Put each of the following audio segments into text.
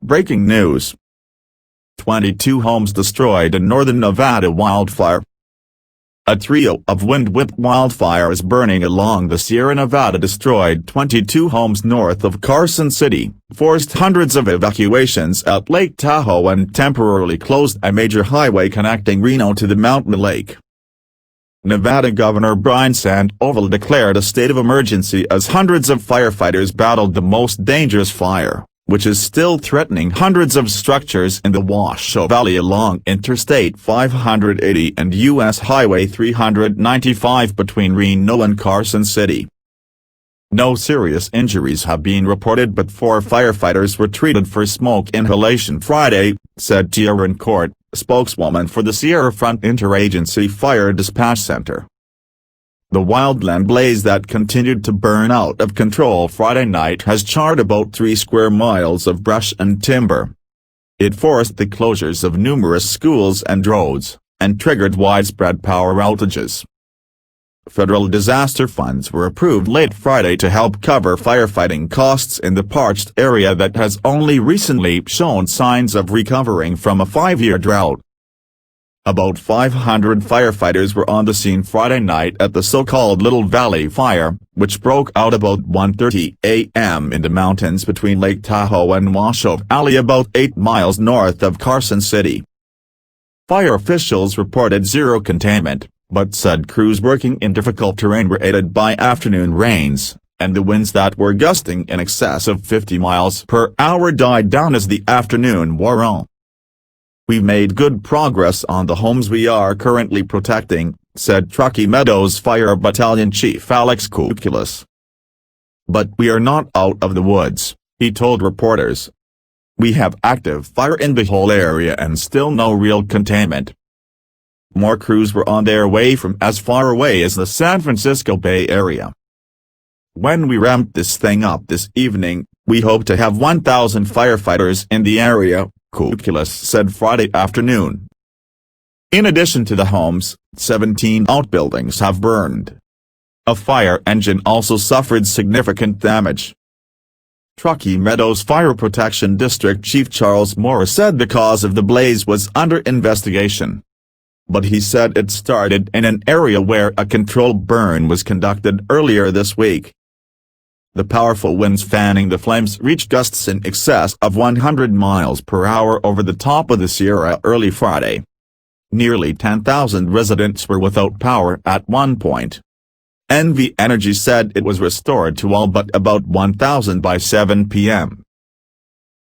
Breaking news. 22 homes destroyed in northern Nevada wildfire. A trio of wind-whipped wildfires burning along the Sierra Nevada destroyed 22 homes north of Carson City, forced hundreds of evacuations at Lake Tahoe and temporarily closed a major highway connecting Reno to the mountain lake. Nevada Governor Brian Sandoval declared a state of emergency as hundreds of firefighters battled the most dangerous fire, which is still threatening hundreds of structures in the Washoe Valley along Interstate 580 and U.S. Highway 395 between Reno and Carson City. No serious injuries have been reported, but 4 firefighters were treated for smoke inhalation Friday, said Tiaran Court, spokeswoman for the Sierra Front Interagency Fire Dispatch Center. The wildland blaze that continued to burn out of control Friday night has charred about 3 square miles of brush and timber. It forced the closures of numerous schools and roads, and triggered widespread power outages. Federal disaster funds were approved late Friday to help cover firefighting costs in the parched area that has only recently shown signs of recovering from a 5-year drought. About 500 firefighters were on the scene Friday night at the so-called Little Valley Fire, which broke out about 1:30 a.m. in the mountains between Lake Tahoe and Washoe Valley about 8 miles north of Carson City. Fire officials reported zero containment, but said crews working in difficult terrain were aided by afternoon rains, and the winds that were gusting in excess of 50 miles per hour died down as the afternoon wore on. "We've made good progress on the homes we are currently protecting," said Truckee Meadows Fire Battalion Chief Alex Kukulis. "But we are not out of the woods," he told reporters. "We have active fire in the whole area and still no real containment." More crews were on their way from as far away as the San Francisco Bay Area. "When we ramp this thing up this evening, we hope to have 1,000 firefighters in the area," Kukulis said Friday afternoon. In addition to the homes, 17 outbuildings have burned. A fire engine also suffered significant damage. Truckee Meadows Fire Protection District Chief Charles Morris said the cause of the blaze was under investigation. But he said it started in an area where a controlled burn was conducted earlier this week. The powerful winds fanning the flames reached gusts in excess of 100 miles per hour over the top of the Sierra early Friday. Nearly 10,000 residents were without power at one point. NV Energy said it was restored to all but about 1,000 by 7 p.m.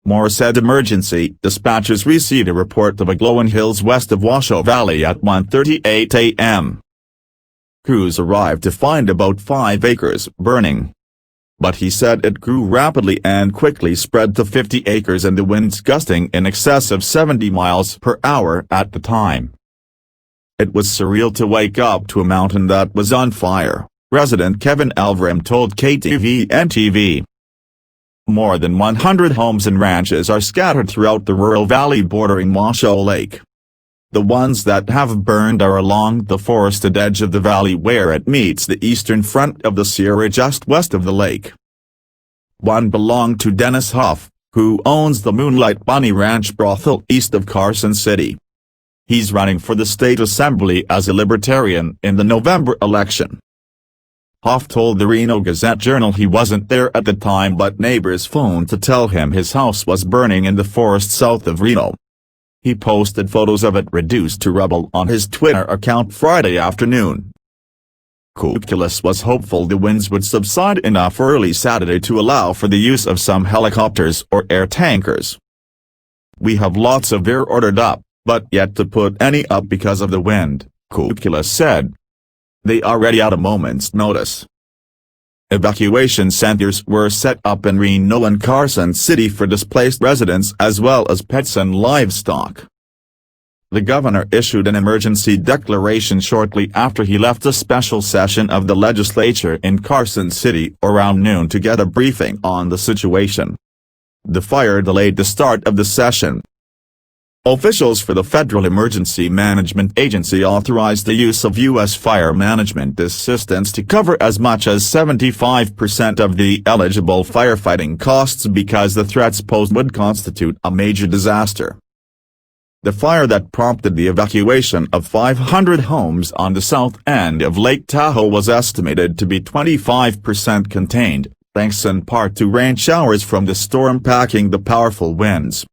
Moore said emergency dispatchers received a report of a glow in hills west of Washoe Valley at 1:38 a.m. Crews arrived to find about 5 acres burning. But he said it grew rapidly and quickly spread to 50 acres and the winds gusting in excess of 70 miles per hour at the time. "It was surreal to wake up to a mountain that was on fire," resident Kevin Elvram told KTVN-TV. More than 100 homes and ranches are scattered throughout the rural valley bordering Washoe Lake. The ones that have burned are along the forested edge of the valley where it meets the eastern front of the Sierra just west of the lake. One belonged to Dennis Huff, who owns the Moonlight Bunny Ranch brothel east of Carson City. He's running for the state assembly as a Libertarian in the November election. Huff told the Reno Gazette-Journal he wasn't there at the time but neighbors phoned to tell him his house was burning in the forest south of Reno. He posted photos of it reduced to rubble on his Twitter account Friday afternoon. Kukulis was hopeful the winds would subside enough early Saturday to allow for the use of some helicopters or air tankers. "We have lots of air ordered up, but yet to put any up because of the wind," Kukulis said. "They are ready at a moment's notice." Evacuation centers were set up in Reno and Carson City for displaced residents as well as pets and livestock. The governor issued an emergency declaration shortly after he left a special session of the legislature in Carson City around noon to get a briefing on the situation. The fire delayed the start of the session. Officials for the Federal Emergency Management Agency authorized the use of U.S. fire management assistance to cover as much as 75% of the eligible firefighting costs because the threats posed would constitute a major disaster. The fire that prompted the evacuation of 500 homes on the south end of Lake Tahoe was estimated to be 25% contained, thanks in part to rain showers from the storm packing the powerful winds.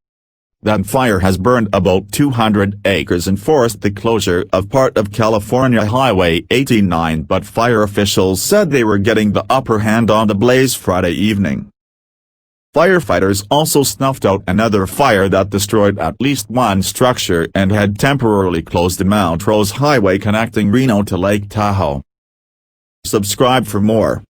That fire has burned about 200 acres and forced the closure of part of California Highway 89, but fire officials said they were getting the upper hand on the blaze Friday evening. Firefighters also snuffed out another fire that destroyed at least one structure and had temporarily closed the Mount Rose Highway connecting Reno to Lake Tahoe. Subscribe for more.